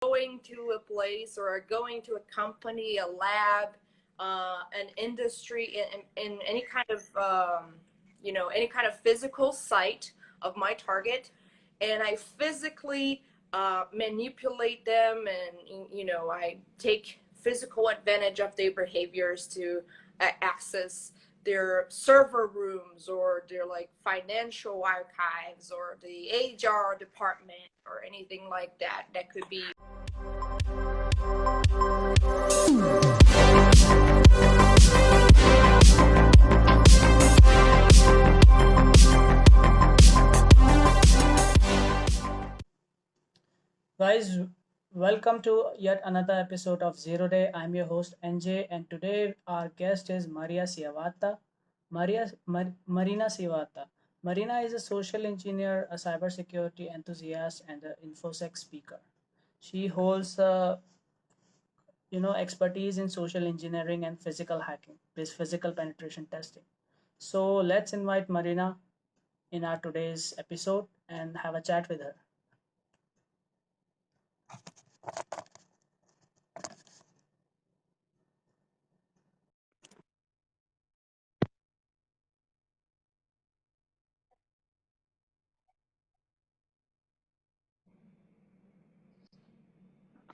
going to a place or going to a company, a lab, an industry, in any kind of any kind of physical site of my target, and I physically manipulate them, and I take physical advantage of their behaviors to access their server rooms or their like financial archives or the HR department or anything like that. That could be. Guys, welcome to yet another episode of Zero Day. I'm your host NJ, and today our guest is Maria Ciavatta. Marina Ciavatta. Marina is a social engineer, a cybersecurity enthusiast, and an infosec speaker. She holds expertise in social engineering and physical hacking, this physical penetration testing. So let's invite Marina in our today's episode and have a chat with her.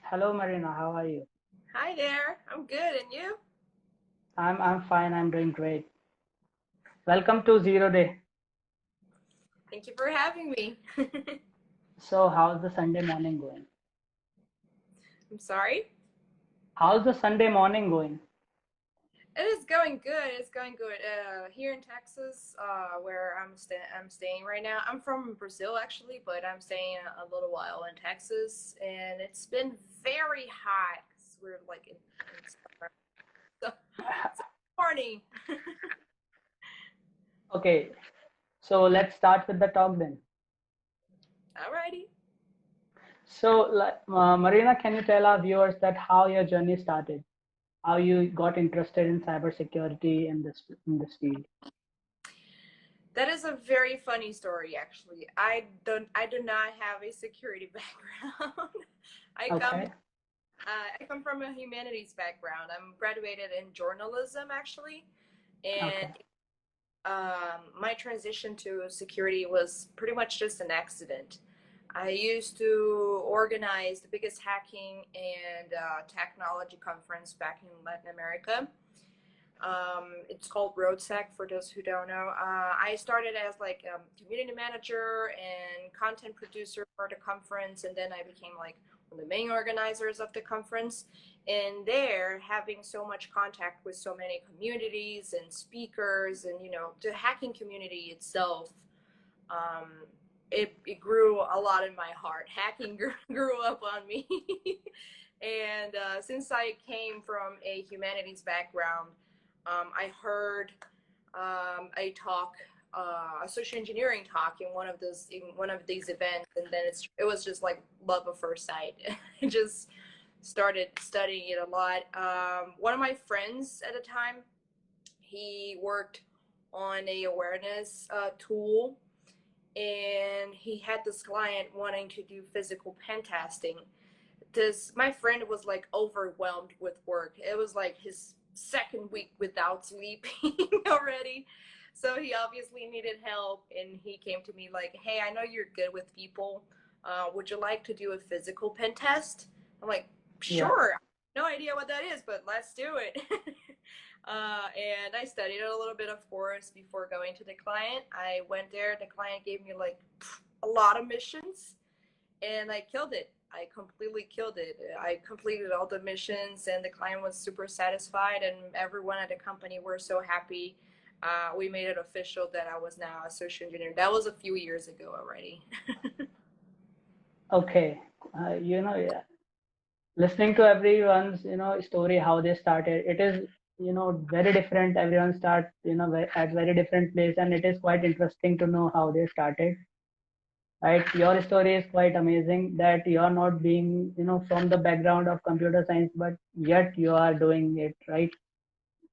Hello, Marina. How are you? Hi there, I'm good, and you? I'm fine. I'm doing great. Welcome to Zero Day. Thank you for having me. So, how's the Sunday morning going? I'm sorry. How's the Sunday morning going? It is going good. It's going good. Here in Texas, where I'm staying right now. I'm from Brazil actually, but I'm staying a little while in Texas, and it's been very hot. 'Cause we're like in summer. So, so morning. Okay, so let's start with the talk then. Alrighty. So, Marina, can you tell our viewers that how your journey started? How you got interested in cybersecurity in this field? That is a very funny story, actually. I do not have a security background. I come Okay. I come from a humanities background. I'm graduated in journalism, actually, and Okay. my transition to security was pretty much just an accident. I used to organize the biggest hacking and technology conference back in Latin America. It's called RoadSec for those who don't know. I started as like community manager and content producer for the conference, and then I became like one of the main organizers of the conference. And there, having so much contact with so many communities and speakers, and the hacking community itself, um, it grew a lot in my heart. Hacking grew up on me. And since I came from a humanities background, I heard a talk, a social engineering talk in one of these events, and then it was just like love at first sight. I just started studying it a lot. One of my friends at the time, he worked on a awareness tool, and he had this client wanting to do physical pen testing. This My friend was like overwhelmed with work. It was like his second week without sleeping already, so he obviously needed help, and he came to me like, hey, I know you're good with people, would you like to do a physical pen test? I'm like, Yeah. sure. No idea what that is, but let's do it. And I studied it a little bit, of course, before going to the client. I went there, the client gave me like a lot of missions, and I killed it. I completely killed it. I completed all the missions, and the client was super satisfied, and everyone at the company were so happy. We made it official that I was now a social engineer. That was a few years ago already. Okay. Yeah. Listening to everyone's story, how they started, it is very different. Everyone starts at very different place, and it is quite interesting to know how they started. Right, your story is quite amazing that you are not being from the background of computer science, but yet you are doing it, right,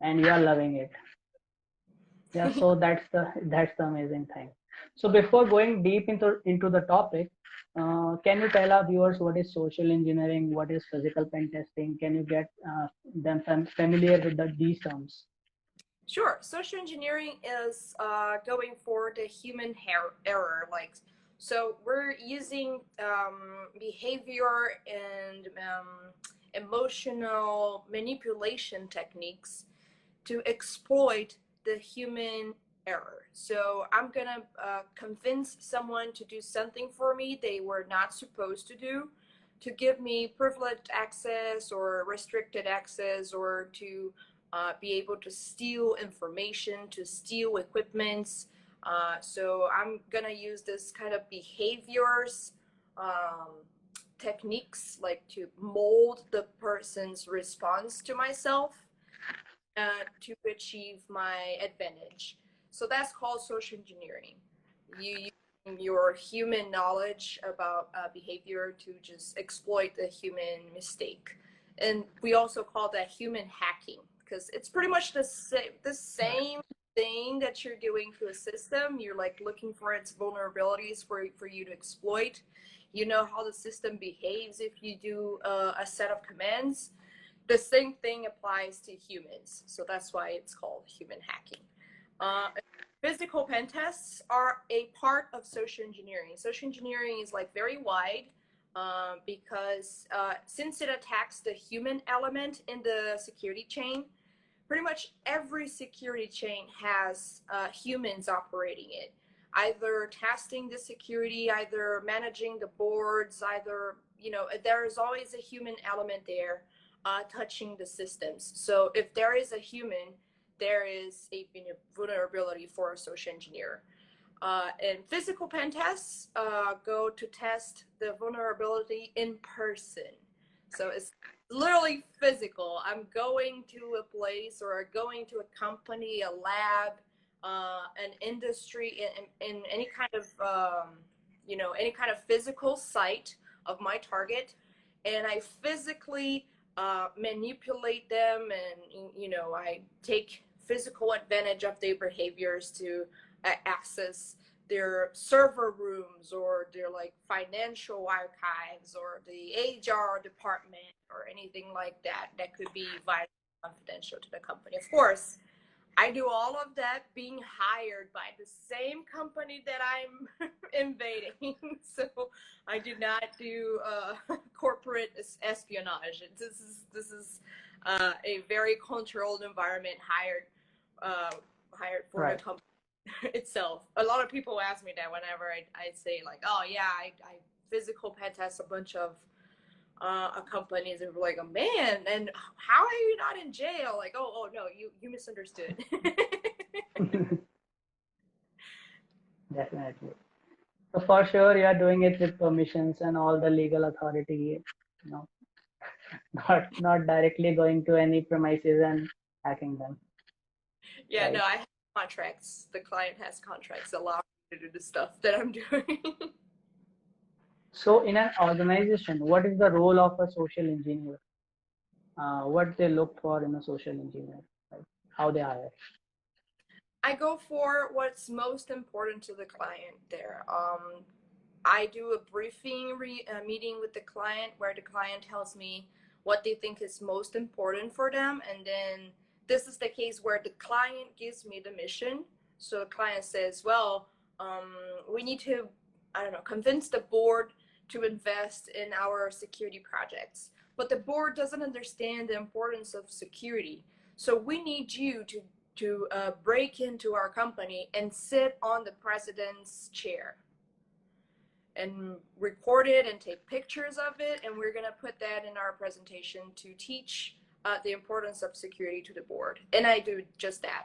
and you are loving it. Yeah, so that's the amazing thing. So before going deep into the topic, Can you tell our viewers what is social engineering, what is physical pen testing? Can you get them familiar with these terms? Sure. Social engineering is going for the human error. Like, so we're using behavior and emotional manipulation techniques to exploit the human error. So I'm gonna convince someone to do something for me they were not supposed to do, to give me privileged access or restricted access, or to be able to steal information, to steal equipments. So I'm gonna use this kind of behaviors techniques, like to mold the person's response to myself to achieve my advantage. So that's called social engineering. You use your human knowledge about behavior to just exploit the human mistake. And we also call that human hacking, because it's pretty much the same thing that you're doing to a system. You're like looking for its vulnerabilities for you to exploit. You know how the system behaves if you do a set of commands. The same thing applies to humans. So that's why it's called human hacking. Uh, Physical pen tests are a part of social engineering. Social engineering is like very wide because since it attacks the human element in the security chain, pretty much every security chain has humans operating it, either testing the security, either managing the boards, either, there is always a human element there touching the systems. So if there is a human, there is a vulnerability for a social engineer. And physical pen tests go to test the vulnerability in person. So it's literally physical. I'm going to a place or going to a company, a lab, an industry, in any kind of, any kind of physical site of my target, and I physically manipulate them, and I take physical advantage of their behaviors to access their server rooms or their like financial archives or the HR department or anything like that that could be vitally confidential to the company. Of course, I do all of that being hired by the same company that I'm invading. So I do not do corporate espionage. This is a very controlled environment hired for the Right. company itself. A lot of people ask me that whenever I say like, oh yeah, I physical pen test a bunch of companies, and we're like, oh man, and how are you not in jail? Like, oh no, you misunderstood. Definitely. So for sure, you are doing it with permissions and all the legal authority. You know, not directly going to any premises and hacking them. Yeah, no, Right. I have contracts. The client has contracts that allow me to do the stuff that I'm doing. So in an organization, what is the role of a social engineer? What they look for in a social engineer? Right? How they hire? I go for what's most important to the client there. I do a briefing meeting with the client where the client tells me what they think is most important for them. And then this is the case where the client gives me the mission. So the client says, well, we need to, I don't know, convince the board to invest in our security projects. But the board doesn't understand the importance of security. So we need you to break into our company and sit on the president's chair and record it and take pictures of it, and we're going to put that in our presentation to teach the importance of security to the board. And I do just that.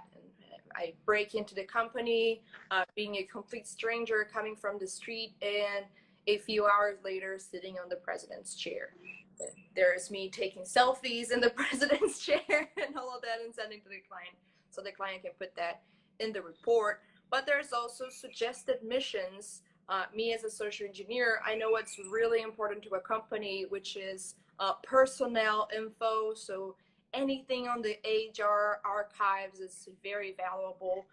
I break into the company, being a complete stranger coming from the street, and a few hours later sitting on the president's chair. There's me taking selfies in the president's chair and all of that, and sending to the client so the client can put that in the report. But there's also suggested missions. Me as a social engineer, I know what's really important to a company, which is personnel info. So anything on the HR archives is very valuable.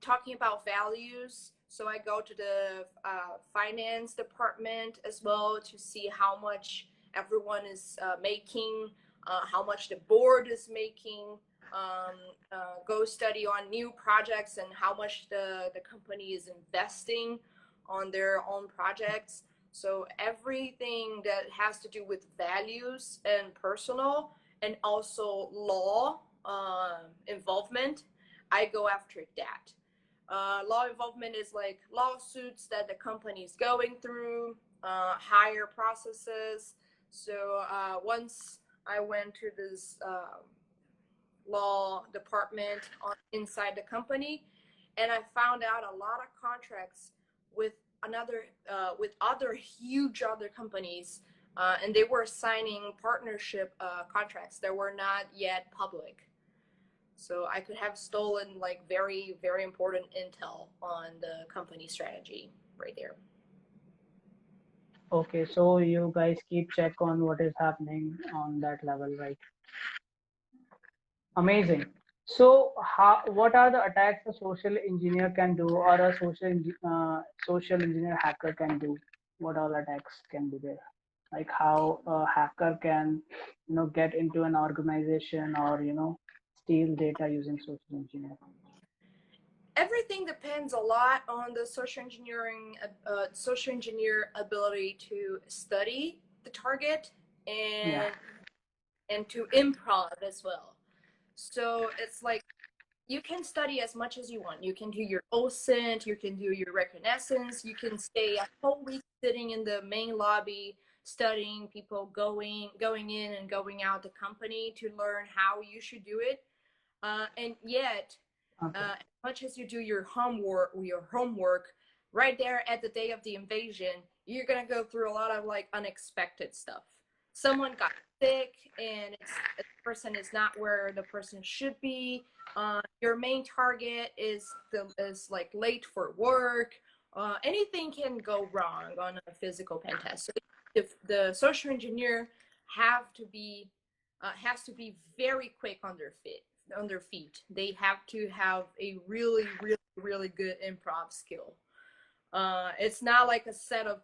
Talking about values, So I go to the finance department as well to see how much everyone is making, how much the board is making, go study on new projects and how much the company is investing on their own projects. So everything that has to do with values and personal and also law involvement, I go after that. Law involvement is like lawsuits that the company is going through, higher processes. So once I went to this law department inside the company, and I found out a lot of contracts with with other huge other companies, and they were signing partnership contracts that were not yet public. So I could have stolen like very, very important intel on the company strategy right there. Okay, so you guys keep check on what is happening on that level, right? Amazing. So, what are the attacks a social engineer can do, or a social engineer hacker can do? What all attacks can be there? Like how a hacker can, get into an organization or steal data using social engineering. Everything depends a lot on the social engineer ability to study the target Yeah. and to improv as well. So it's like you can study as much as you want. You can do your OSINT, you can do your reconnaissance, you can stay a whole week sitting in the main lobby studying people going in and going out the company to learn how you should do it. And yet, Okay. as much as you do your homework, right there at the day of the invasion, you're gonna go through a lot of like unexpected stuff. Someone got sick, and the person is not where the person should be. Your main target is like late for work. Anything can go wrong on a physical pen test. So if the social engineer have to be has to be very quick on their feet. They have to have a really, really, really good improv skill. It's not like a set of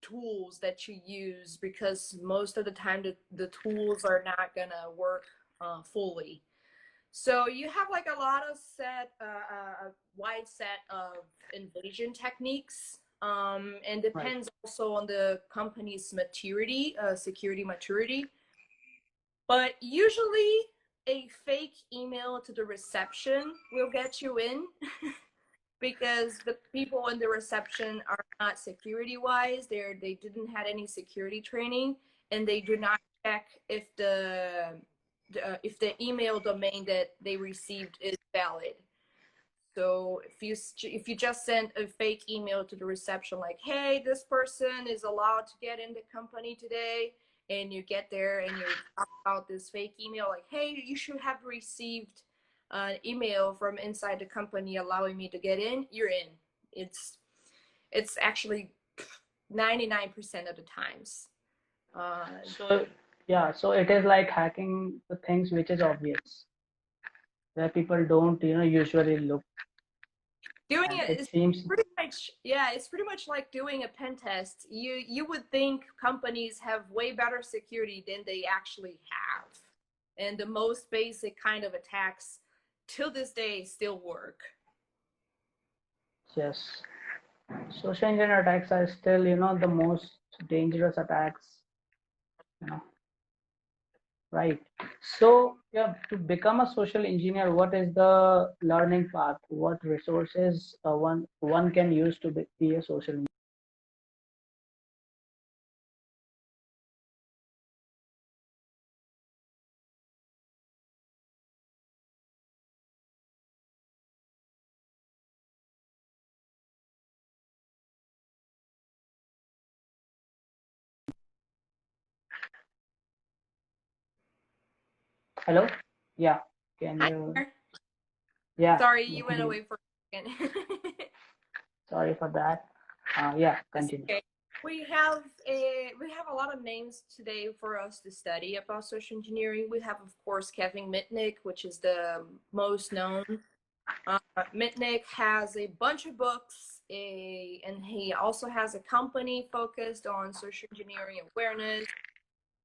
tools that you use, because most of the time the tools are not gonna work fully. So you have like a lot of a wide set of invasion techniques, and Right. depends also on the company's maturity, security maturity. But usually a fake email to the reception will get you in because the people in the reception are not security wise. They didn't had any security training, and they do not check if the email domain that they received is valid. So if you just send a fake email to the reception like, hey, this person is allowed to get in the company today, and you get there and you talk about this fake email like, hey, you should have received an email from inside the company allowing me to get in, you're in. It's actually 99% of the times. So yeah, so it is like hacking the things which is obvious, where people don't usually look, Doing and it it is seems. pretty much, yeah, it's pretty much like doing a pen test. You would think companies have way better security than they actually have, and the most basic kind of attacks till this day still work. Yes, social engineer attacks are still the most dangerous attacks, you know right? So yeah, to become a social engineer, what is the learning path? What resources one can use to be a social engineer? Hello? Yeah, can Hi you? there. Yeah, Sorry, we you can went hear. away for a second. Sorry for that. Yeah, That's continue. okay. We have a lot of names today for us to study about social engineering. We have, of course, Kevin Mitnick, which is the most known. Mitnick has a bunch of books and he also has a company focused on social engineering awareness.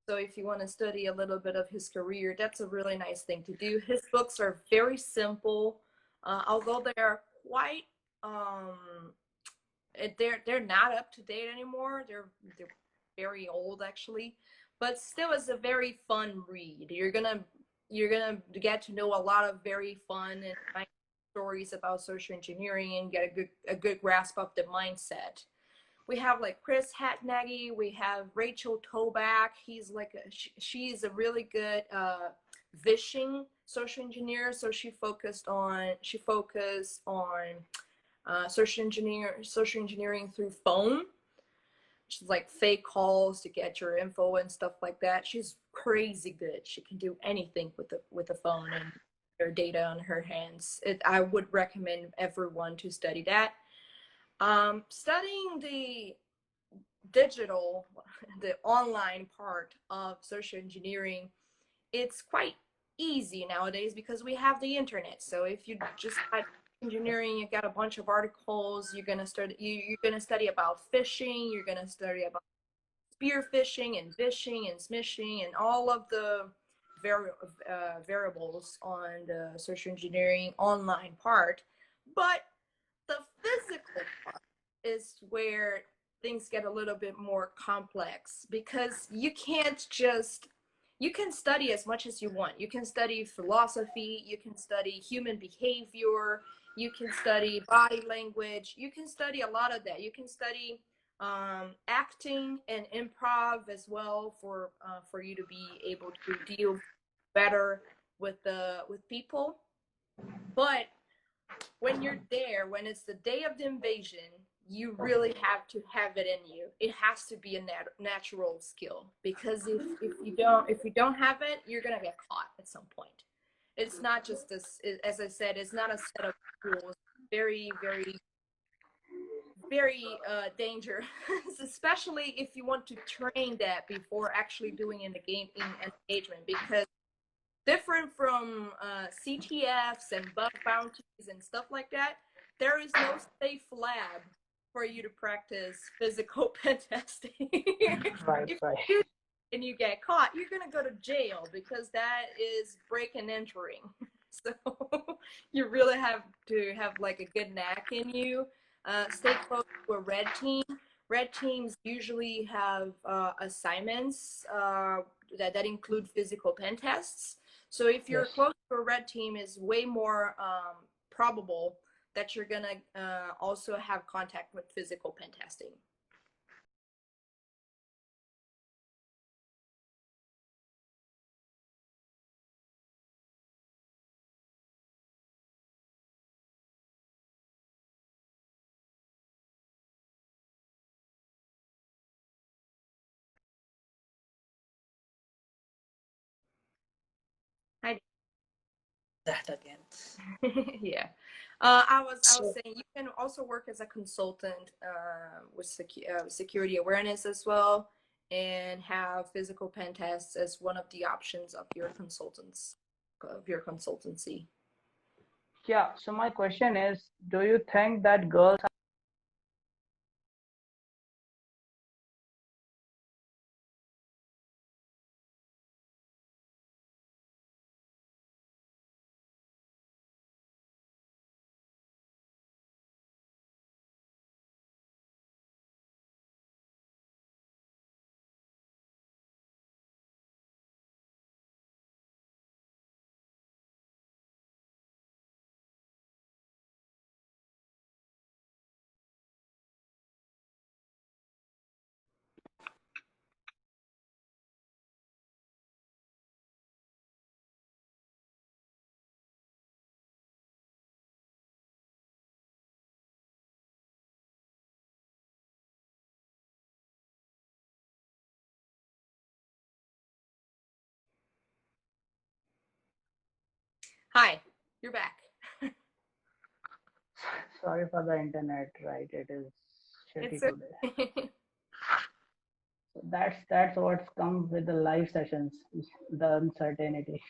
So if you want to study a little bit of his career, that's a really nice thing to do. His books are very simple, although they are quite they're not up to date anymore. They're very old actually, but still is a very fun read. You're gonna get to know a lot of very fun and nice stories about social engineering and get a good grasp of the mindset. We have like Chris Hatnaggy, we have Rachel Toback. She's a really good vishing social engineer. So she focused on social engineering through phone. She's like fake calls to get your info and stuff like that. She's crazy good. She can do anything with the phone and her data on her hands. I would recommend everyone to study that. Studying the the online part of social engineering, it's quite easy nowadays because we have the internet. So if you just had engineering, you got a bunch of articles. You're gonna study about phishing. You're gonna study about spear phishing and vishing and smishing and all of the variables on the social engineering online part. But the physical part is where things get a little bit more complex, because you can study as much as you want. You can study philosophy, you can study human behavior, you can study body language, you can study a lot of that. You can study acting and improv as well for you to be able to deal better with people. But when you're there, when it's the day of the invasion, you really have to have it in you. It has to be a natural skill, because if you don't have it, you're gonna get caught at some point. It's not just this, as I said, it's not a set of rules. Very, very, very dangerous, especially if you want to train that before actually doing an engagement, because different from CTFs and bug bounties and stuff like that, there is no safe lab for you to practice physical pen testing. Right, If right. you do and you get caught, you're gonna go to jail, because that is break and entering. So you really have to have like a good knack in you. Stay close to a red team. Red teams usually have assignments that include physical pen tests. So if you're Yes. close to a red team, is way more probable that you're gonna also have contact with physical pen testing. I That again. yeah. I was So, saying you can also work as a consultant with security awareness as well, and have physical pen tests as one of the options of your consultancy. Yeah. So my question is, do you think that girls Hi, you're back. sorry for the internet, right? It is shitty It's today. okay. So that's what's come with the live sessions, the uncertainty.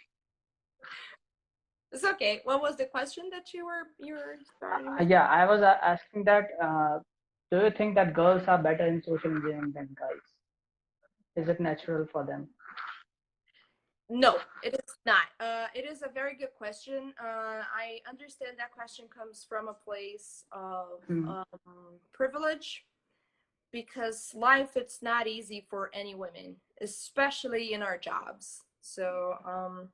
It's okay. What was the question that you were starting with? Yeah, I was asking that. Do you think that girls are better in social engineering than guys? Is it natural for them? No, it is not. It is a very good question. I understand that question comes from a place of Hmm. privilege, because life it's not easy for any women, especially in our jobs. So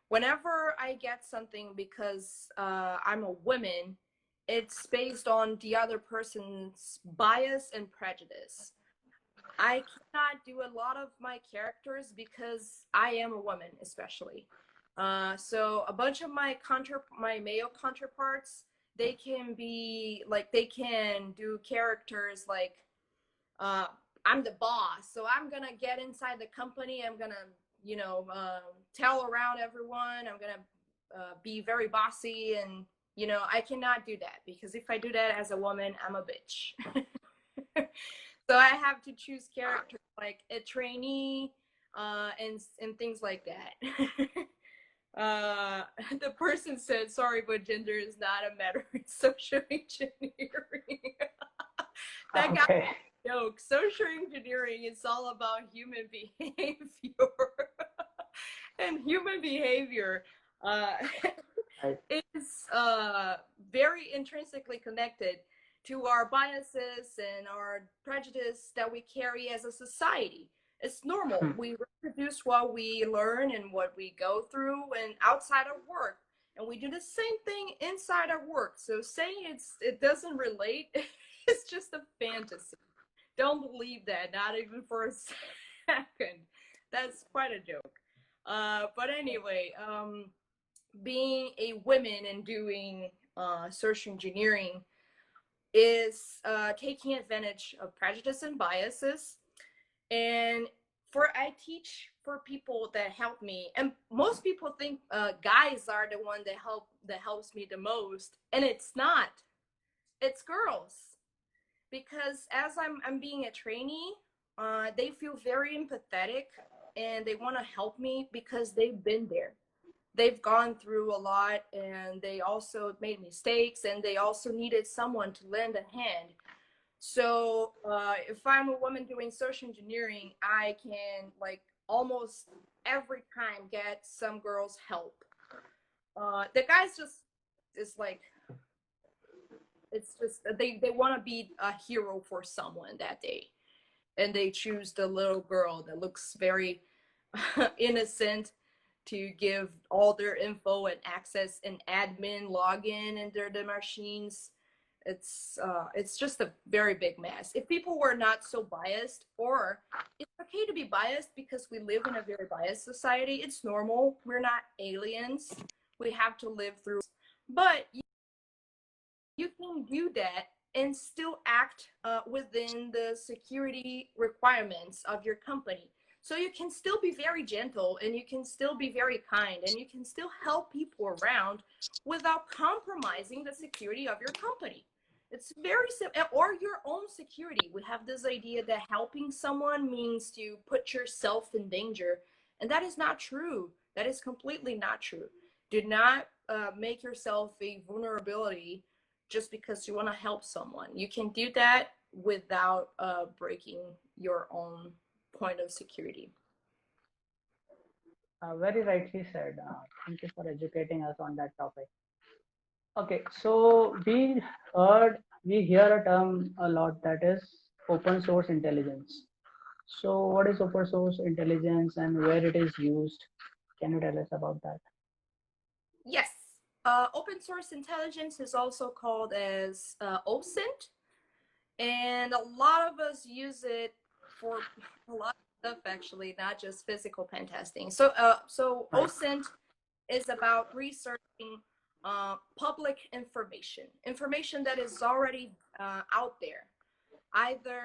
whenever I get something because I'm a woman, it's based on the other person's bias and prejudice. I cannot do a lot of my characters because I am a woman, especially. So a bunch of my male counterparts, they can be like they can do characters like uh, I'm the boss, so I'm gonna get inside the company. I'm gonna, tell around everyone. I'm gonna be very bossy, and I cannot do that because if I do that as a woman, I'm a bitch. So I have to choose characters like a trainee, and things like that. The person said, "Sorry, but gender is not a matter in social engineering." That got Okay. joke. Social engineering is all about human behavior, and human behavior uh, Right. is very intrinsically connected to our biases and our prejudice that we carry as a society. It's normal. Hmm. We reproduce what we learn and what we go through and outside of work. And we do the same thing inside our work. So saying it doesn't relate, it's just a fantasy. Don't believe that, not even for a second. That's quite a joke. But anyway, being a woman and doing social engineering is taking advantage of prejudice and biases. And I teach for people that help me, and most people think guys are the one that helps me the most, and it's not. It's girls, because as I'm being a trainee, they feel very empathetic and they want to help me because they've been there. They've gone through a lot and they also made mistakes and they also needed someone to lend a hand. So if I'm a woman doing social engineering, I can like almost every time get some girls help. The guys just is like it's just they want to be a hero for someone that day, and they choose the little girl that looks very innocent to give all their info and access and admin login into the machines. It's just a very big mess. If people were not so biased, or it's okay to be biased because we live in a very biased society. It's normal. We're not aliens. We have to live through, but you can do that and still act within the security requirements of your company. So you can still be very gentle and you can still be very kind and you can still help people around without compromising the security of your company. It's very simple, or your own security. We have this idea that helping someone means to put yourself in danger, and that is not true. That is completely not true. Do not make yourself a vulnerability just because you want to help someone. You can do that without breaking your own point of security. Very rightly said. Thank you for educating us on that topic. Okay, so we hear a term a lot, that is open source intelligence. So what is open source intelligence and where it is used? Can you tell us about that? Yes. Open source intelligence is also called as OSINT, and a lot of us use it for a lot of stuff, actually, not just physical pen testing. So Right. OSINT is about researching public information that is already out there,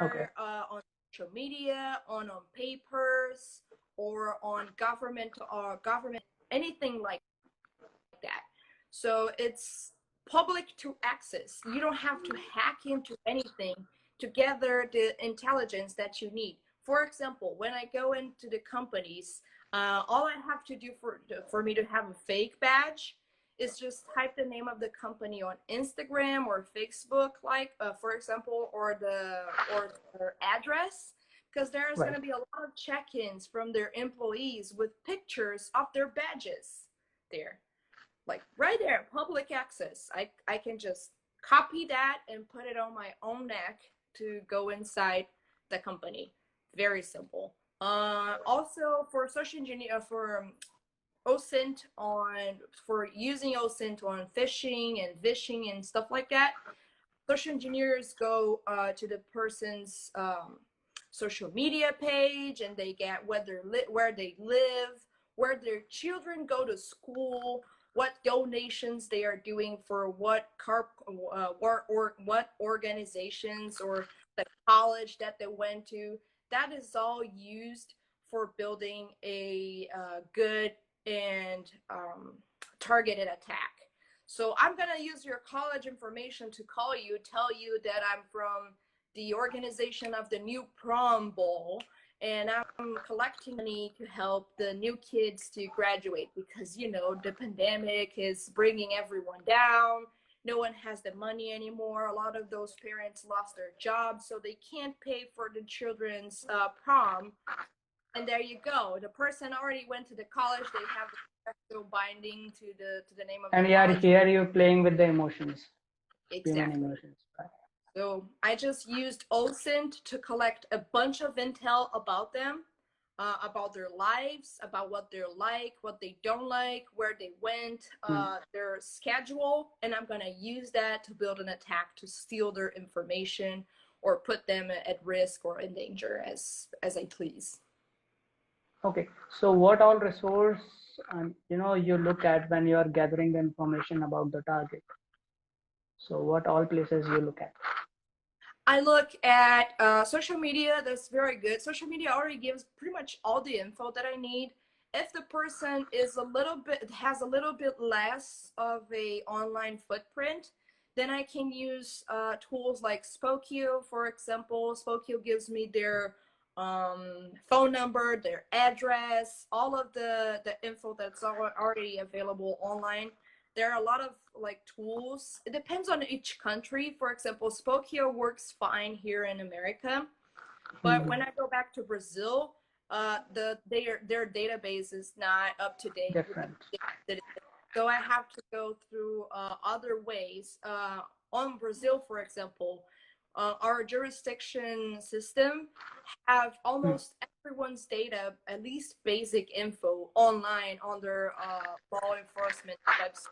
Okay. either on social media, on papers, or on government, anything like that. So it's public to access. You don't have to hack into anything to gather the intelligence that you need. For example, when I go into the companies, all I have to do for me to have a fake badge is just type the name of the company on Instagram or Facebook, like for example, or their address, because there's Right. going to be a lot of check-ins from their employees with pictures of their badges there, like right there, public access. I can just copy that and put it on my own neck to go inside the company. Very simple. Also for social engineer, for OSINT on, for using OSINT on phishing and vishing and stuff like that, social engineers go to the person's social media page, and they get where they live, where their children go to school, what donations they are doing for what what organizations, or the college that they went to. That is all used for building a good and targeted attack. So I'm going to use your college information to call you, tell you that I'm from the organization of the new prom bowl, and I'm collecting money to help the new kids to graduate, because, you know, the pandemic is bringing everyone down. No one has the money anymore. A lot of those parents lost their jobs, so they can't pay for the children's prom. And there you go. The person already went to the college. They have the special binding to the name of the And yeah, college. here you're playing with the emotions, human Exactly. emotions. Right. So I just used OSINT to collect a bunch of intel about them, about their lives, about what they're like, what they don't like, where they went, their schedule, and I'm gonna use that to build an attack to steal their information or put them at risk or in danger as I please. Okay, so what all resource you look at when you are gathering the information about the target? So what all places you look at? I look at social media. That's very good. Social media already gives pretty much all the info that I need. If the person is has a little bit less of a online footprint, then I can use tools like Spokeo, for example. Spokeo gives me their phone number, their address, all of the info that's already available online. There are a lot of like tools. It depends on each country. For example, Spokeo works fine here in America, but when I go back to Brazil, their database is not up to date with Different. the, so I have to go through other ways. On Brazil, for example, our jurisdiction system have almost everyone's data, at least basic info, online on their law enforcement website.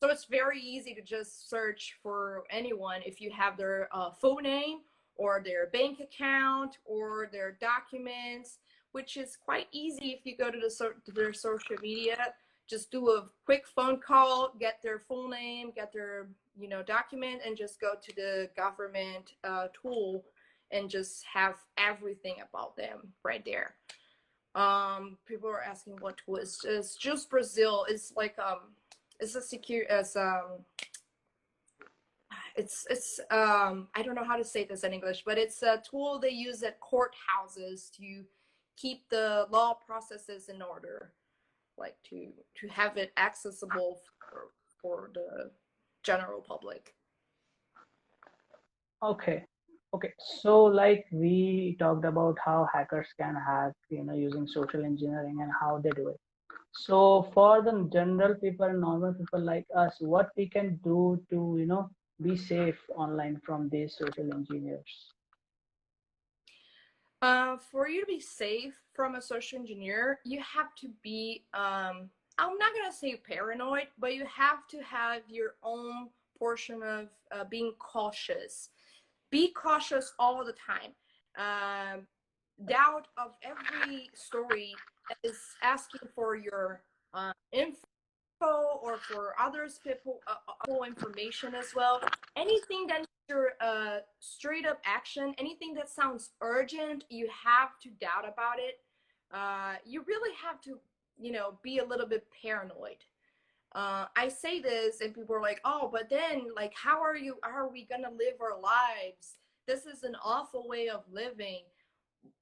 So it's very easy to just search for anyone if you have their full name or their bank account or their documents, which is quite easy if you go to their social media. Just do a quick phone call, get their full name, get their document, and just go to the government tool and just have everything about them right there. People are asking what tool is. It's just Brazil. It's like it's a secure as it's I don't know how to say this in English, but it's a tool they use at courthouses to keep the law processes in order, like to have it accessible for the general public. Okay. Okay. So like we talked about how hackers can hack, using social engineering and how they do it. So for the general people, normal people like us, what we can do to, be safe online from these social engineers? For you to be safe from a social engineer, you have to be, I'm not gonna say paranoid, but you have to have your own portion of being cautious. Be cautious all the time. Doubt of every story that is asking for your info or for others people information as well. Anything that your straight up action, anything that sounds urgent, you have to doubt about it. You really have to, be a little bit paranoid. I say this and people are like, oh, but then like, how are we gonna live our lives? This is an awful way of living.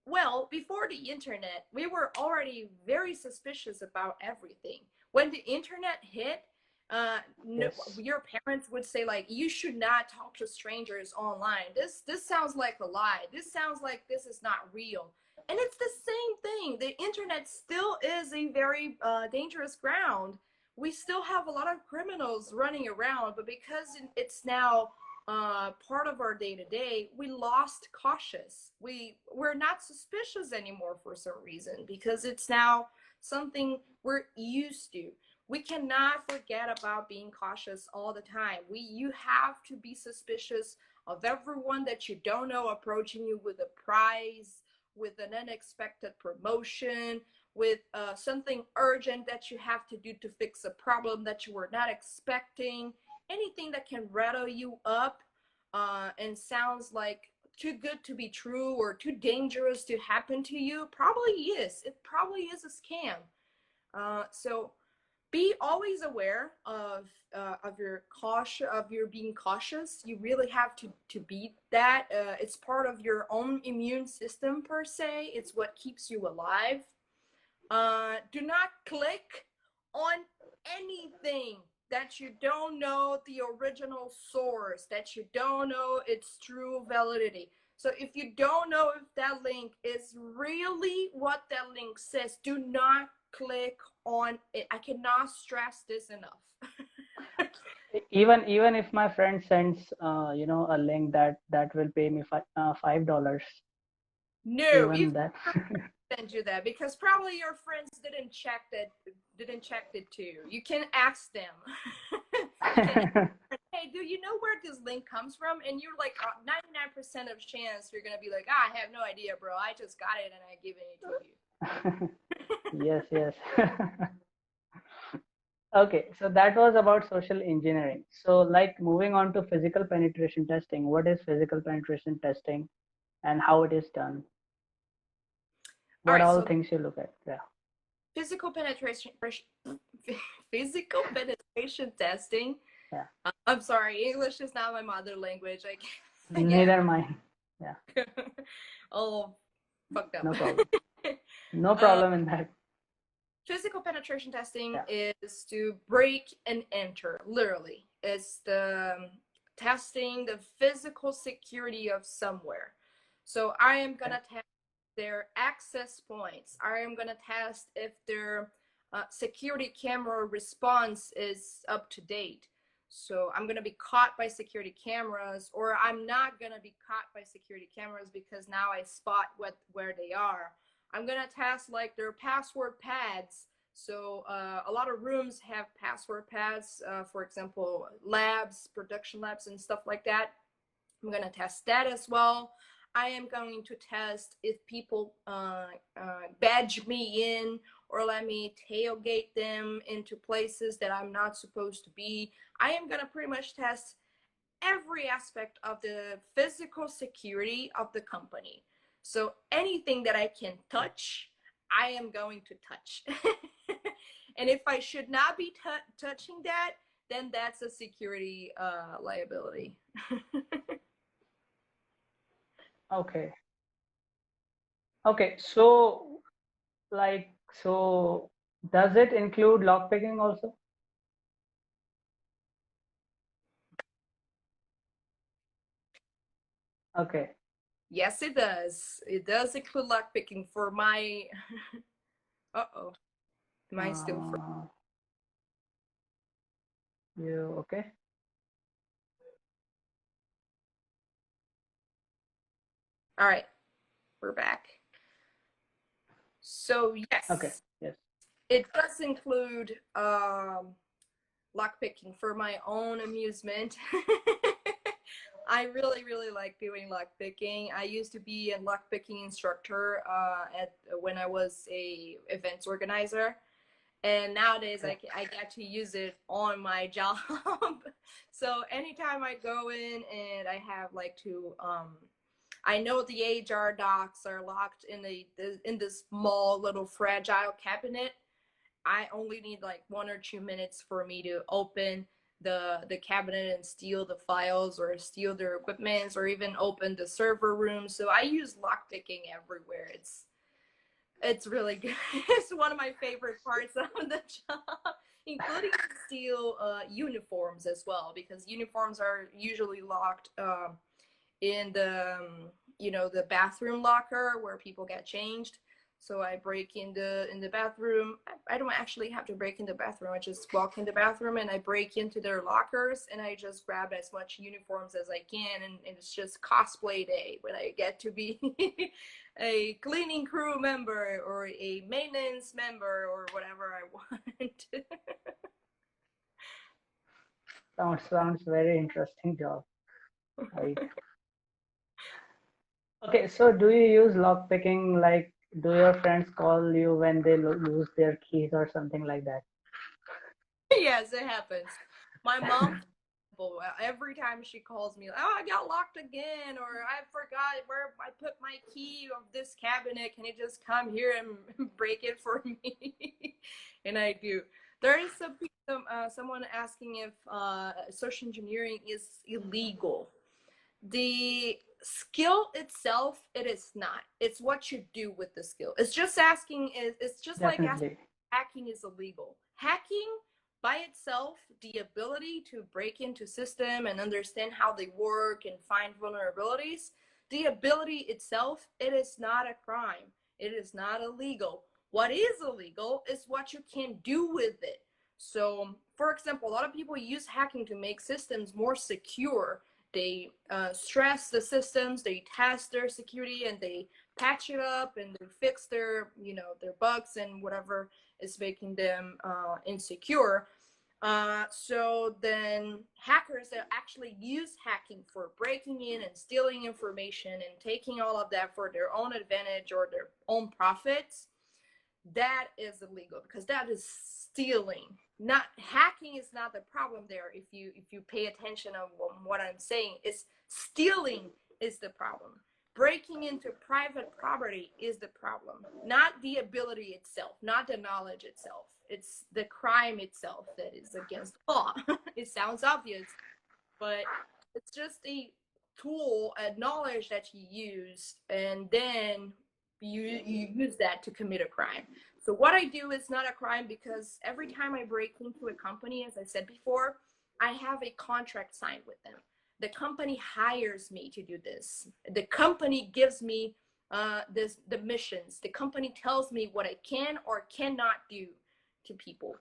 Well, before the internet, we were already very suspicious about everything. When the internet hit, No, Yes. your parents would say like, you should not talk to strangers online. This sounds like a lie. This sounds like this is not real. And it's the same thing. The internet still is a very dangerous ground. We still have a lot of criminals running around, but because it's now part of our day to day, we lost cautious. We're not suspicious anymore for some reason because it's now something we're used to. We cannot forget about being cautious all the time. You have to be suspicious of everyone that you don't know approaching you with a prize, with an unexpected promotion, with something urgent that you have to do to fix a problem that you were not expecting. Anything that can rattle you up and sounds like too good to be true or too dangerous to happen to you probably is. It probably is a scam. So be always aware of your being cautious. You really have to be that. It's part of your own immune system per se. It's what keeps you alive. Do not click on anything that you don't know the original source, that you don't know its true validity. So if you don't know if that link is really what that link says, do not click on it. I cannot stress this enough. Even if my friend sends a link that will pay me $5, No, even even that. send you that because probably your friends didn't check it too. You can ask them. You can, hey, do you know where this link comes from? And you're like 99% of chance you're gonna be like, I have no idea, bro. I just got it and I given it to you. Yes, yes. Okay, so that was about social engineering. So, like moving on to physical penetration testing. What is physical penetration testing and how it is done? All What right, all so things you look at? Yeah. physical penetration physical penetration testing. Yeah. I'm sorry, English is not my mother language. I get Neither mine. Yeah. all fucked up. No problem. No uh, problem in that. Physical penetration testing Yeah. is to break and enter, literally. It's the testing the physical security of somewhere. So I am Okay. gonna test their access points. I am gonna test if their security camera response is up to date. So I'm gonna be caught by security cameras, or I'm not gonna be caught by security cameras because now I spot where they are. I'm gonna test like their password pads. So a lot of rooms have password pads, for example, labs, production labs, and stuff like that. I'm gonna test that as well. I am going to test if people badge me in or let me tailgate them into places that I'm not supposed to be. I am gonna pretty much test every aspect of the physical security of the company. So anything that I can touch, I am going to touch. And if I should not be touching that, then that's a security liability. Okay. Okay. So, like, so does it include lockpicking also? Okay. Yes, it does. It does include lockpicking for my. Uh-oh. Am I still free? Uh, you okay? All right, we're back. So Okay. yes, Yes. it does include lockpicking for my own amusement. I really, really like doing lockpicking. I used to be a lockpicking instructor when I was a events organizer, and nowadays Okay. I get to use it on my job. So anytime I go in and I have like to I know the HR docs are locked in this small little fragile cabinet. I only need like 1 or 2 minutes for me to open the cabinet and steal the files or steal their equipment or even open the server room. So I use lockpicking everywhere. It's really good. It's one of my favorite parts of the job. including steal uniforms as well, because uniforms are usually locked in the the bathroom locker where people get changed. So I break in the bathroom. I don't actually have to break in the bathroom. I just walk in the bathroom and I break into their lockers and I just grab as much uniforms as I can, and it's just cosplay day when I get to be a cleaning crew member or a maintenance member or whatever I want. Sounds very interesting job. Right. Okay, so do you use lock picking? Like, do your friends call you when they lose their keys or something like that? Yes, it happens. My mom, every time she calls me, oh, I got locked again, or I forgot where I put my key of this cabinet. Can you just come here and break it for me? And I do. There is someone asking if social engineering is illegal. The skill itself, it is not. It's what you do with the skill. It's just asking. It's just like asking Definitely. hacking is illegal. Hacking by itself, the ability to break into system and understand how they work and find vulnerabilities, the ability itself, it is not a crime. It is not illegal. What is illegal is what you can do with it. So, for example, a lot of people use hacking to make systems more secure. They stress the systems, they test their security, and they patch it up, and they fix their their bugs and whatever is making them insecure. So then hackers that actually use hacking for breaking in and stealing information and taking all of that for their own advantage or their own profits, that is illegal because that is stealing. Not hacking is not the problem there. If you pay attention on what I'm saying, is stealing is the problem. Breaking into private property is the problem, not the ability itself, not the knowledge itself. It's the crime itself that is against the law. It sounds obvious, but it's just a tool, a knowledge that you use, and then you use that to commit a crime. So what I do is not a crime because every time I break into a company, as I said before, I have a contract signed with them. The company hires me to do this. The company gives me the missions. The company tells me what I can or cannot do to people.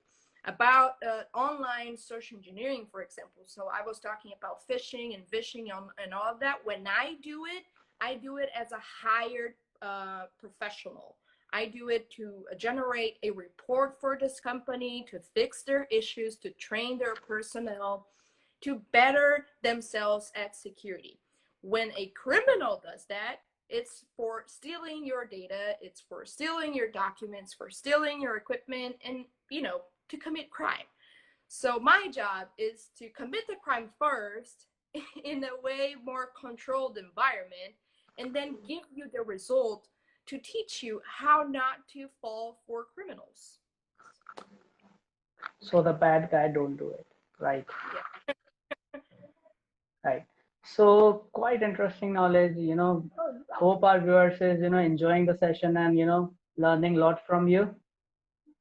About online social engineering, for example. So I was talking about phishing and vishing and all of that. When I do it as a hired professional. I do it to generate a report for this company, to fix their issues, to train their personnel, to better themselves at security. When a criminal does that, it's for stealing your data, it's for stealing your documents, for stealing your equipment, and to commit crime. So my job is to commit the crime first in a way more controlled environment, and then give you the result to teach you how not to fall for criminals. So the bad guy don't do it. Right. Yeah. Right. So quite interesting knowledge. Hope our viewers is enjoying the session and learning a lot from you.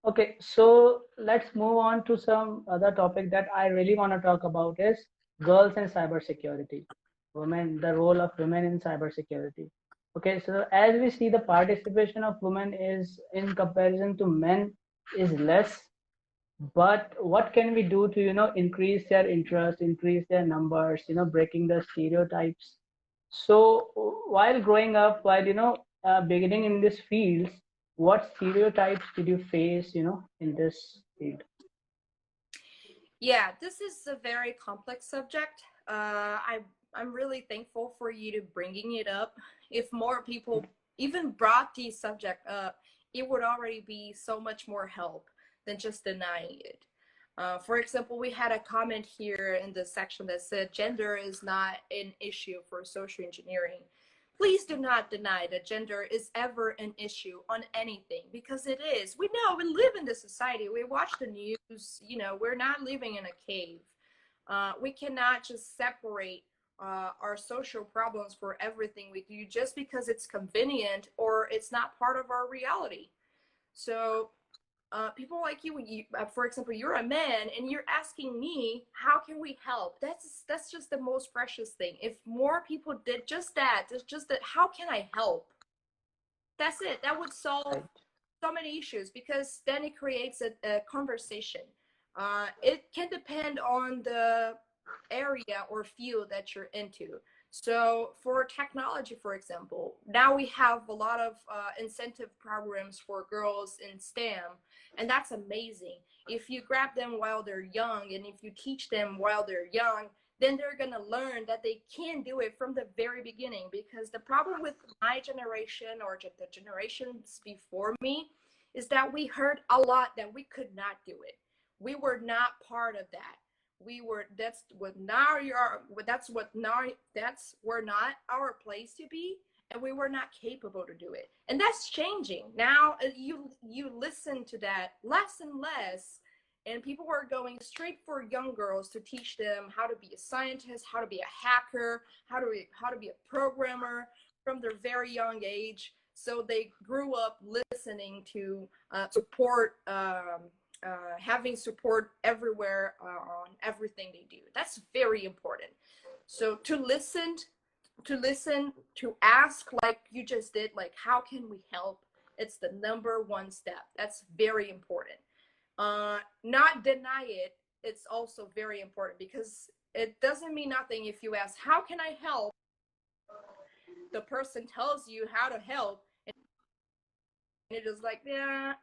Okay, so let's move on to some other topic that I really want to talk about is girls in cybersecurity, women, the role of women in cybersecurity. Okay, so as we see, the participation of women is in comparison to men is less, but what can we do to increase their interest, increase their numbers, breaking the stereotypes? So while growing up, while beginning in this field, what stereotypes did you face in this field? Yeah, this is a very complex subject. I'm really thankful for you to bringing it up. If more people even brought the subject up, it would already be so much more help than just denying it. For example, we had a comment here in the section that said gender is not an issue for social engineering. Please do not deny that gender is ever an issue on anything, because it is. We know, we live in this society. We watch the news, we're not living in a cave. We cannot just separate our social problems for everything we do just because it's convenient or it's not part of our reality. So people like you, for example, you're a man and you're asking me, how can we help? That's just the most precious thing. If more people did just that, it's just that, how can I help? That's it. That would solve Right. so many issues, because then it creates a conversation. It can depend on the area or field that you're into. So for technology, for example, now we have a lot of incentive programs for girls in STEM, and that's amazing. If you grab them while they're young, and if you teach them while they're young, then they're going to learn that they can do it from the very beginning. Because the problem with my generation, or the generations before me, is that we heard a lot that we could not do it. We were not part of that. We were, that's what now you're, that's what now, that's we're not our place to be, and we were not capable to do it. And that's changing now. You listen to that less and less, and people are going straight for young girls to teach them how to be a scientist, how to be a hacker, how to be a programmer from their very young age. So they grew up listening to support, having support everywhere on everything they do. That's very important. So to listen, to ask, like you just did, like, how can we help? It's the number one step. That's very important. Not deny it. It's also very important, because it doesn't mean nothing if you ask, how can I help? The person tells you how to help, and it is like, yeah.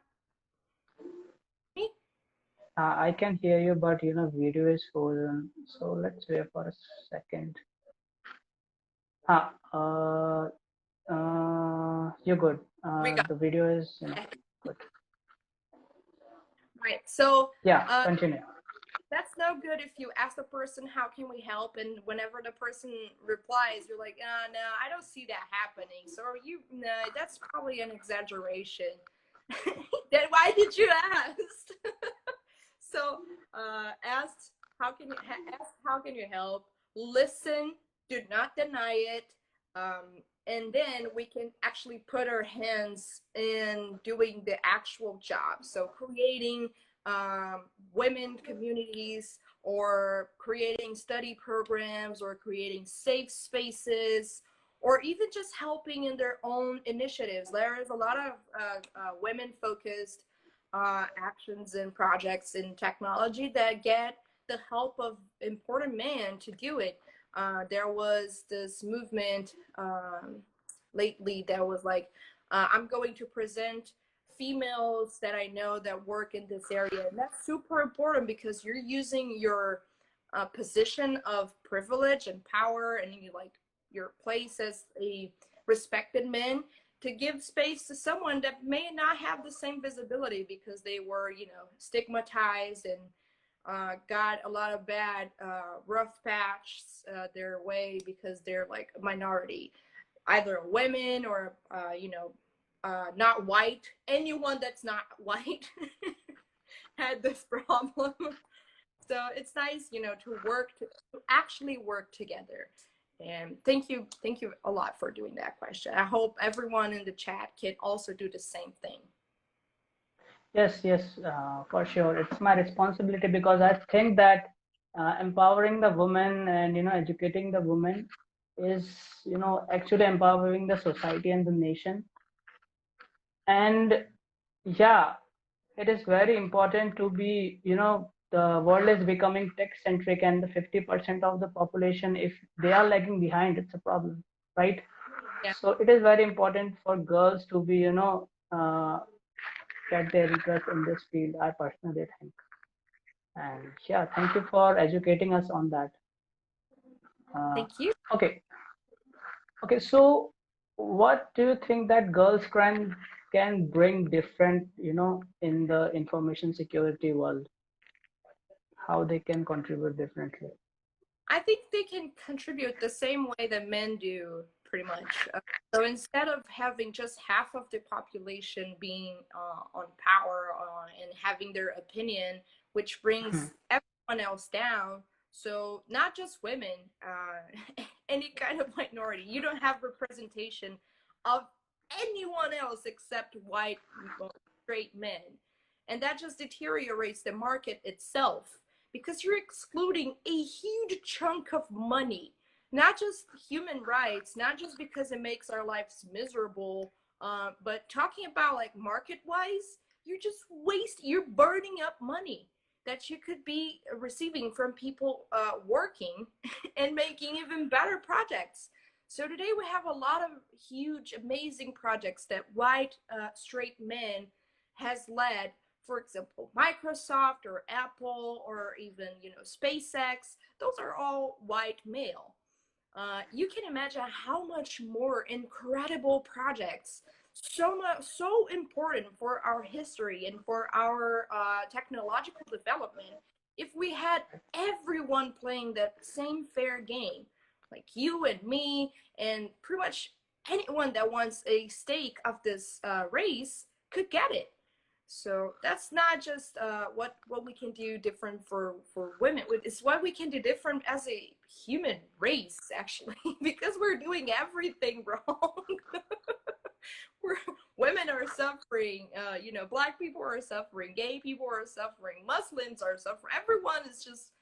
I can hear you, but video is frozen. So let's wait for a second. You're good. The video is good. Right. So Yeah, continue. that's no good if you ask the person, how can we help? And whenever the person replies, you're like, no, I don't see that happening. So no, that's probably an exaggeration. Then why did you ask? So ask, how can you help? Listen, do not deny it. And then we can actually put our hands in doing the actual job. So creating women communities, or creating study programs, or creating safe spaces, or even just helping in their own initiatives. There is a lot of women focused actions and projects in technology that get the help of important men to do it. There was this movement lately that was like, I'm going to present females that I know that work in this area. And that's super important, because you're using your position of privilege and power, and your place as a respected man, to give space to someone that may not have the same visibility, because they were, stigmatized and got a lot of bad rough patches their way, because they're like a minority, either women or not white. Anyone that's not white had this problem. So it's nice, to actually work together. And thank you a lot for doing that question. I hope everyone in the chat can also do the same thing. Yes, for sure. It's my responsibility, because I think that empowering the woman and educating the woman is actually empowering the society and the nation. And yeah, it is very important to be, the world is becoming tech centric, and the 50% of the population, if they are lagging behind, it's a problem, right? Yeah. So it is very important for girls to be, get their interest in this field, I personally think. And yeah, thank you for educating us on that. Thank you. Okay, so what do you think that girls can bring different, in the information security world? How they can contribute differently? I think they can contribute the same way that men do, pretty much. So instead of having just half of the population being on power and having their opinion, which brings everyone else down. So not just women, any kind of minority. You don't have representation of anyone else except white straight men. And that just deteriorates the market itself because you're excluding a huge chunk of money, not just human rights, not just because it makes our lives miserable, but talking about like market wise, you're burning up money that you could be receiving from people working and making even better projects. So today we have a lot of huge, amazing projects that white, straight men has led. For example, Microsoft or Apple or even SpaceX. Those are all white male. You can imagine how much more incredible projects, so important for our history and for our technological development, if we had everyone playing that same fair game, like you and me and pretty much anyone that wants a stake of this race could get it. So that's not just what we can do different for women. It's what we can do different as a human race, actually, because we're doing everything wrong. Women are suffering. Black people are suffering. Gay people are suffering. Muslims are suffering. Everyone is just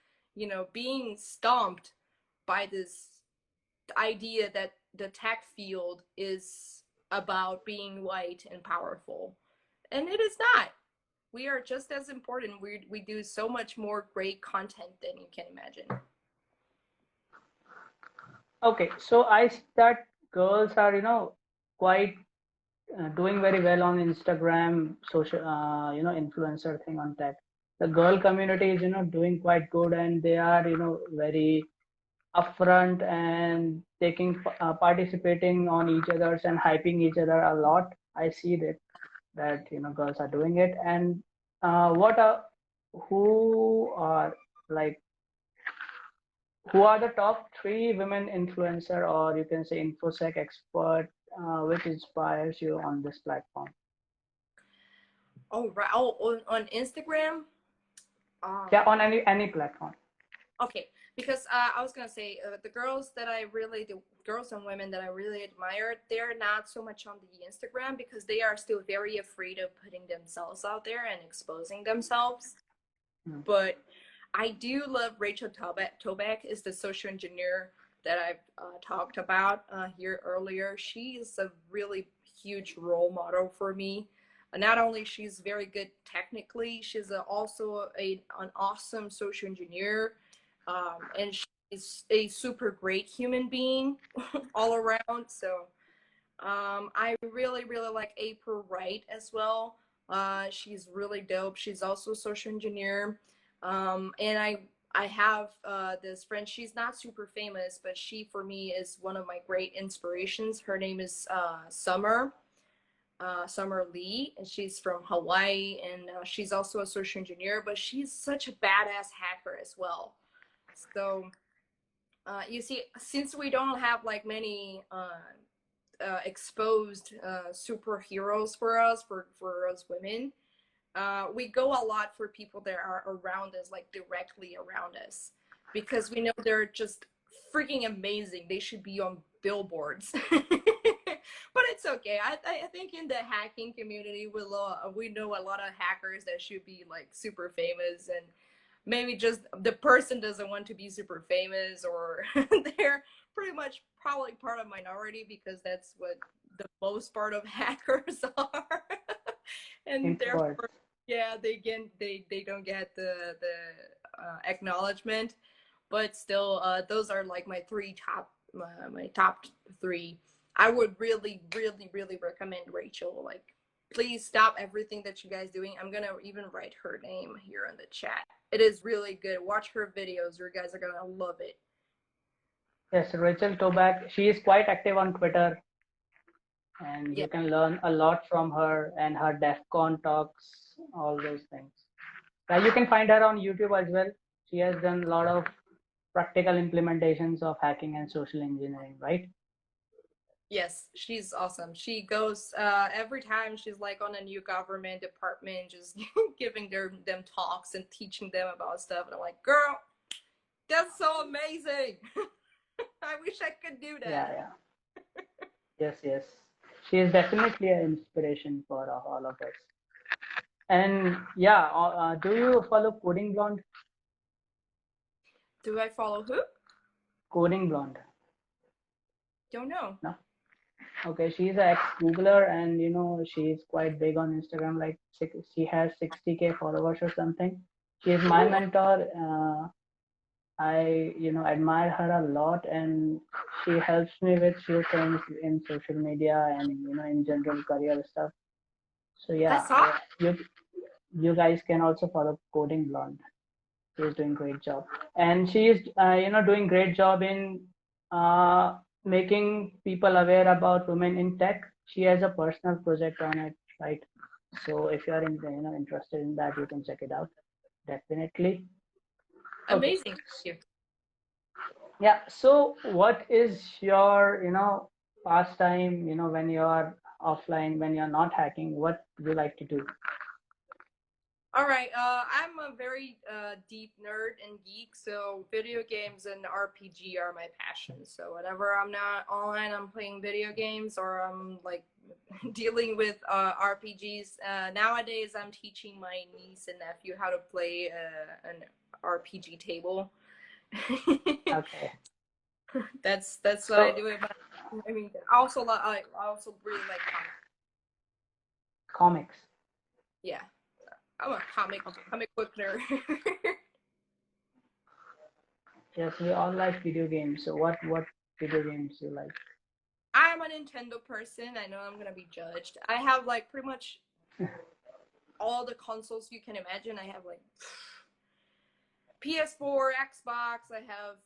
being stomped by this idea that the tech field is about being white and powerful. And it is not. We are just as important. We do so much more great content than you can imagine. Okay, so I see that girls are, quite doing very well on Instagram, social, influencer thing on tech. The girl community is, doing quite good, and they are, very upfront and participating on each other's and hyping each other a lot. I see that girls are doing it. And who are like who are the top three women influencer, or you can say infosec expert, which inspires you on this platform? Oh, right. Oh, on Instagram. Yeah, on any platform. Okay, because I was gonna say the girls and women that I really admire, they're not so much on the Instagram because they are still very afraid of putting themselves out there and exposing themselves. But I do love Rachel Toback is the social engineer that I've talked about here earlier. She is a really huge role model for me. Not only she's very good technically, she's also an awesome social engineer, and she's a super great human being all around. So I really, really like April Wright as well. She's really dope. She's also a social engineer. And I have this friend. She's not super famous, but she for me is one of my great inspirations. Her name is Summer Lee, and she's from Hawaii, and she's also a social engineer, but she's such a badass hacker as well. So you see, since we don't have like many exposed superheroes for us women, we go a lot for people that are around us, like directly around us, because we know they're just freaking amazing. They should be on billboards. But it's okay. I think in the hacking community, we know a lot of hackers that should be like super famous, and maybe just the person doesn't want to be super famous, or they're pretty much probably part of minority, because that's what the most part of hackers are. And therefore, yeah, they don't get the acknowledgement. But still, those are like my top three. I would really, really, really recommend Rachel. Like, please stop everything that you guys doing. I'm gonna even write her name here in the chat. It is really good. Watch her videos. You guys are gonna love it. Yes, Rachel Toback. She is quite active on Twitter, and you can learn a lot from her and her DEF CON talks, all those things. You can find her on YouTube as well. She has done a lot of practical implementations of hacking and social engineering, right? Yes, she's awesome. She goes every time she's like on a new government department, just giving them talks and teaching them about stuff. And I'm like, girl, that's so amazing. I wish I could do that. Yeah. Yes. She is definitely an inspiration for all of us. And yeah, do you follow Coding Blonde? Do I follow who? Coding Blonde. Don't know. No. Okay, she's an ex-Googler, and she's quite big on Instagram. Like she has 60K followers or something. She is my Ooh, mentor. I admire her a lot, and she helps me with few things in social media and in general career stuff. So yeah, that's awesome. you guys can also follow Coding Blonde. She's doing great job, and she is doing great job in uh, making people aware about women in tech. She has a personal project on it, right? So if you are interested in that, you can check it out, definitely. Okay. Amazing. Thank you. Yeah. So what is your pastime? When you are offline, when you're not hacking, what do you like to do? All right. I'm a very deep nerd and geek, so video games and RPG are my passion. So whenever I'm not online, I'm playing video games or I'm like dealing with RPGs. Nowadays, I'm teaching my niece and nephew how to play an RPG table. Okay. That's what I So do. I mean, I also really like comics. comics. Yeah, I'm a comic book nerd. Yes, we all like video games. So what video games you like? I'm a Nintendo person. I know I'm gonna be judged. I have like pretty much all the consoles you can imagine. I have like PS4, Xbox. I have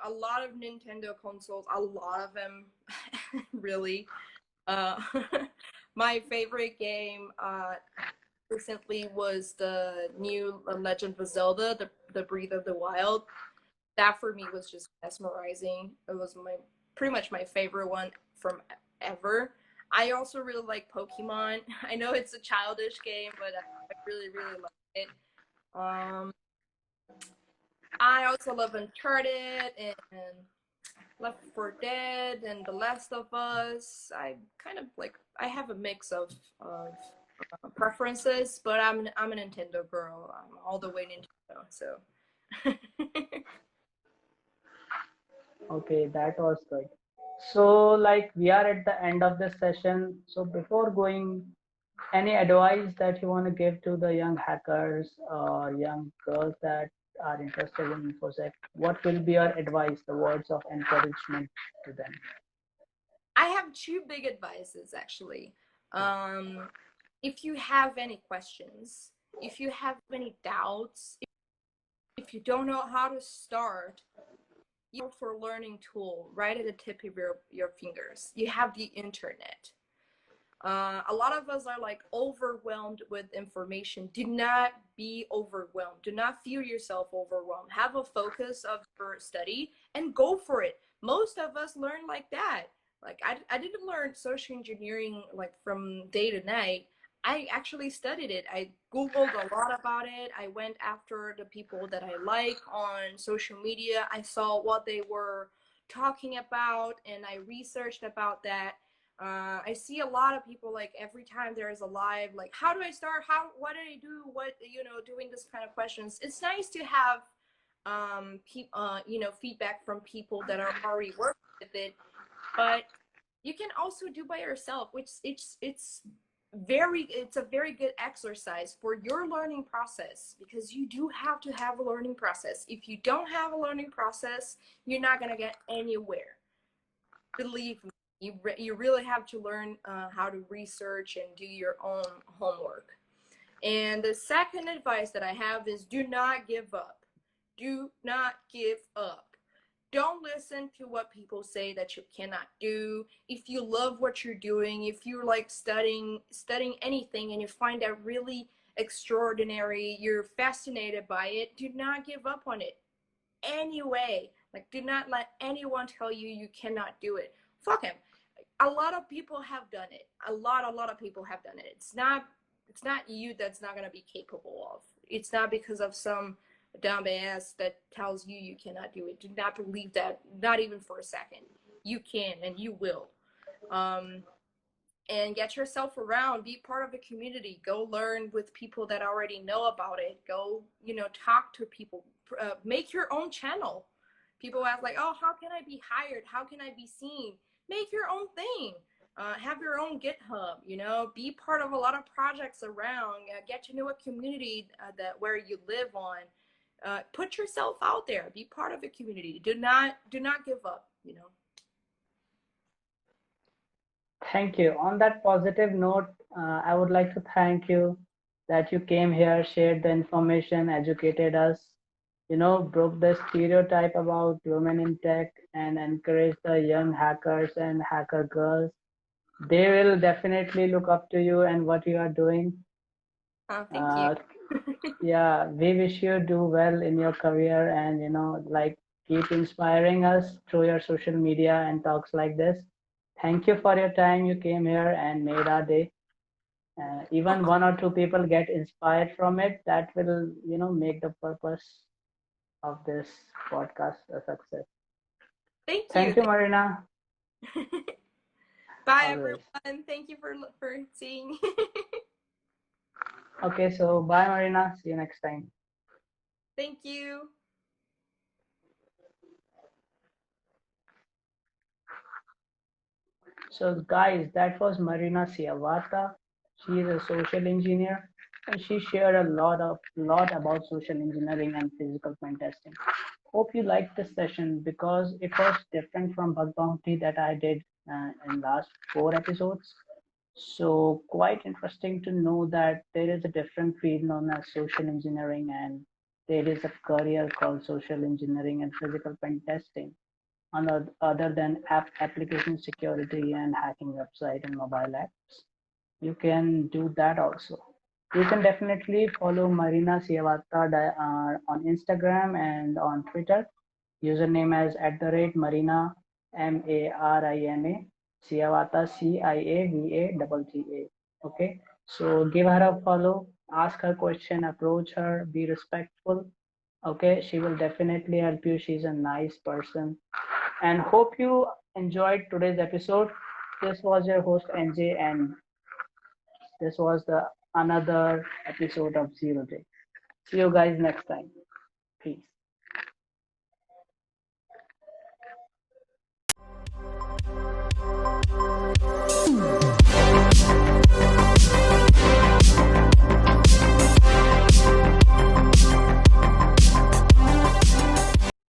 a lot of Nintendo consoles. A lot of them, really. Uh, my favorite game recently was the new Legend of Zelda, the Breath of the Wild. That for me was just mesmerizing. It was my pretty much my favorite one from ever. I also really like Pokemon. I know it's a childish game, but I really really like it. Um, I also love Uncharted and Left 4 Dead and The Last of Us. I kind of like I have a mix of preferences, but I'm a Nintendo girl. I'm all the way Nintendo, so. Okay, that was good. So like we are at the end of this session. So before going, any advice that you want to give to the young hackers or young girls that are interested in InfoSec? What will be your advice, the words of encouragement to them? I have two big advices actually. Um, if you have any questions, if you have any doubts, if you don't know how to start, you know, for learning tool right at the tip of your fingers. You have the internet. A lot of us are like overwhelmed with information. Do not be overwhelmed. Do not feel yourself overwhelmed. Have a focus of your study and go for it. Most of us learn like that. Like I didn't learn social engineering like from day to night. I actually studied it. I Googled a lot about it. I went after the people that I like on social media. I saw what they were talking about and I researched about that. I see a lot of people like every time there is a live, like, how do I start? What do I do? Doing this kind of questions. It's nice to have, feedback from people that are already working with it, but you can also do by yourself, which it's a very good exercise for your learning process because you do have to have a learning process. If you don't have a learning process, you're not gonna get anywhere. Believe me, you really have to learn how to research and do your own homework. And the second advice that I have is do not give up. Do not give up. Don't listen to what people say that you cannot do. If you love what you're doing, if you're like studying anything and you find that really extraordinary, you're fascinated by it, do not give up on it. Anyway, like do not let anyone tell you you cannot do it. Fuck him. A lot of people have done it. A lot of people have done it. It's not you that's not gonna be capable of. It's not because of some dumbass that tells you you cannot do it. Do not believe that, not even for a second. You can and you will. Um, and get yourself around, be part of a community, go learn with people that already know about it, go, talk to people, make your own channel. People ask like, oh, how can I be hired? How can I be seen? Make your own thing. Have your own GitHub, be part of a lot of projects around, get to know a community that where you live on. Put yourself out there, be part of a community. Do not give up. Thank you. On that positive note, I would like to thank you that you came here, shared the information, educated us, broke the stereotype about women in tech and encouraged the young hackers and hacker girls. They will definitely look up to you and what you are doing. Thank you. Yeah, we wish you do well in your career and, keep inspiring us through your social media and talks like this. Thank you for your time. You came here and made our day. Even one or two people get inspired from it. That will, make the purpose of this podcast a success. Thank you. Thank you, Marina. Bye, Always. everyone. Thank you for seeing. Okay, so bye, Marina. See you next time. Thank you. So, guys, that was Marina Ciavatta. She is a social engineer, and she shared a lot about social engineering and physical pen testing. Hope you liked this session because it was different from bug bounty that I did in last 4 episodes. So quite interesting to know that there is a different field known as social engineering, and there is a career called social engineering and physical pen testing other than application security and hacking website and mobile apps. You can do that also. You can definitely follow Marina Ciavatta on Instagram and on Twitter. Username as @Marina Marina Ciavatta Ciavatta. Okay, so give her a follow, ask her question, approach her, be respectful. Okay, she will definitely help you. She's a nice person. And hope you enjoyed today's episode. This was your host NJ, and this was the another episode of Zero Day. See you guys next time. Peace.